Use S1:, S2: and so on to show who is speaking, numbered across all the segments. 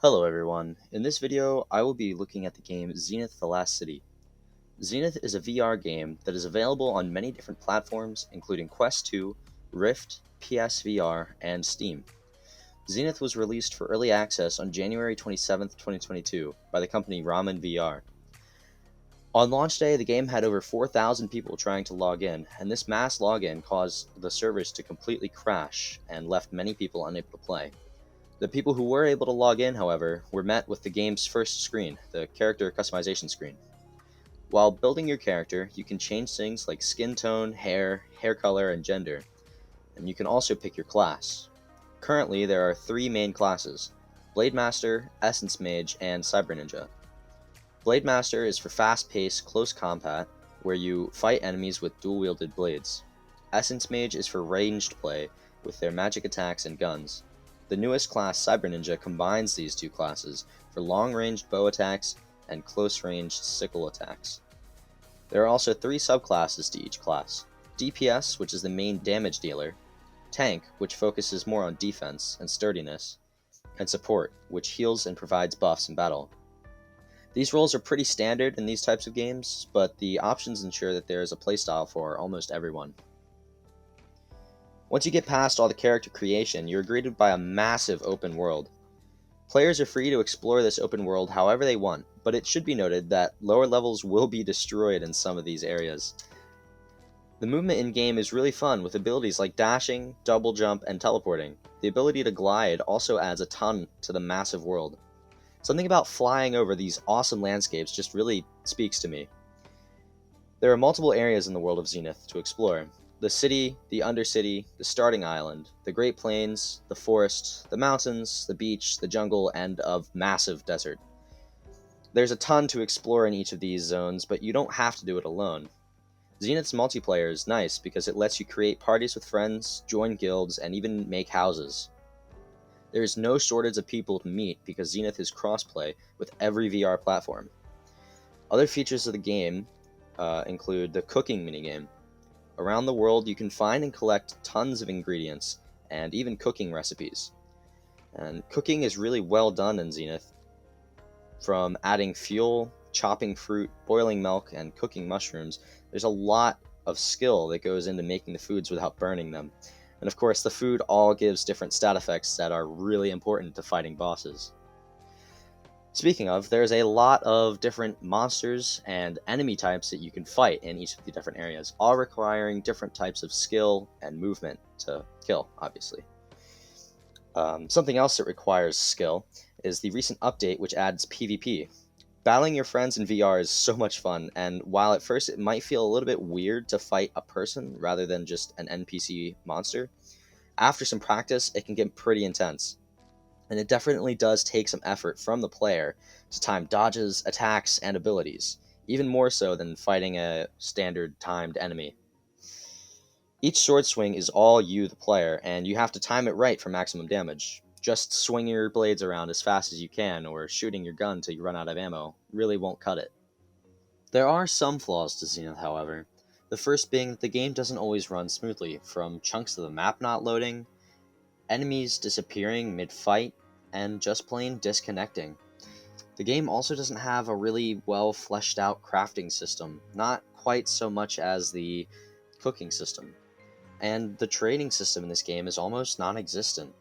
S1: Hello everyone, in this video I will be looking at the game Zenith the Last City. Zenith is a VR game that is available on many different platforms including Quest 2, Rift, PSVR, and Steam. Zenith was released for early access on January 27th, 2022 by the company Ramen VR. On launch day, the game had over 4,000 people trying to log in, and this mass login caused the servers to completely crash and left many people unable to play. The people who were able to log in, however, were met with the game's first screen, the character customization screen. While building your character, you can change things like skin tone, hair color, and gender, and you can also pick your class. Currently, there are 3 main classes: Blade Master, Essence Mage, and Cyber Ninja. Blade Master is for fast-paced, close combat, where you fight enemies with dual-wielded blades. Essence Mage is for ranged play, with their magic attacks and guns. The newest class, Cyber Ninja, combines these two classes for long-ranged bow attacks and close-ranged sickle attacks. There are also 3 subclasses to each class: DPS, which is the main damage dealer; Tank, which focuses more on defense and sturdiness; and Support, which heals and provides buffs in battle. These roles are pretty standard in these types of games, but the options ensure that there is a playstyle for almost everyone. Once you get past all the character creation, you're greeted by a massive open world. Players are free to explore this open world however they want, but it should be noted that lower levels will be destroyed in some of these areas. The movement in-game is really fun, with abilities like dashing, double jump, and teleporting. The ability to glide also adds a ton to the massive world. Something about flying over these awesome landscapes just really speaks to me. There are multiple areas in the world of Zenith to explore: the city, the undercity, the starting island, the Great Plains, the forest, the mountains, the beach, the jungle, and a massive desert. There's a ton to explore in each of these zones, but you don't have to do it alone. Zenith's multiplayer is nice because it lets you create parties with friends, join guilds, and even make houses. There is no shortage of people to meet because Zenith is crossplay with every VR platform. Other features of the game include the cooking minigame. Around the world, you can find and collect tons of ingredients, and even cooking recipes. And cooking is really well done in Zenith. From adding fuel, chopping fruit, boiling milk, and cooking mushrooms, there's a lot of skill that goes into making the foods without burning them. And of course, the food all gives different stat effects that are really important to fighting bosses. Speaking of, there's a lot of different monsters and enemy types that you can fight in each of the different areas, all requiring different types of skill and movement to kill, obviously. Something else that requires skill is the recent update which adds PvP. Battling your friends in VR is so much fun, and while at first it might feel a little bit weird to fight a person rather than just an NPC monster, after some practice it can get pretty intense. And it definitely does take some effort from the player to time dodges, attacks, and abilities, even more so than fighting a standard timed enemy. Each sword swing is all you, the player, and you have to time it right for maximum damage. Just swinging your blades around as fast as you can, or shooting your gun till you run out of ammo, really won't cut it. There are some flaws to Zenith, however. The first being that the game doesn't always run smoothly, from chunks of the map not loading, enemies disappearing mid-fight, and just plain disconnecting. The game also doesn't have a really well fleshed out crafting system, not quite so much as the cooking system. And the trading system in this game is almost non-existent.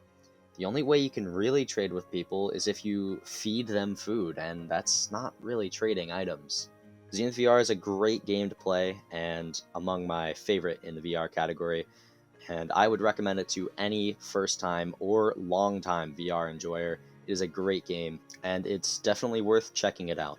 S1: The only way you can really trade with people is if you feed them food, and that's not really trading items. Zenith VR is a great game to play, and among my favorite in the VR category, and I would recommend it to any first-time or long-time VR enjoyer. It is a great game, and it's definitely worth checking it out.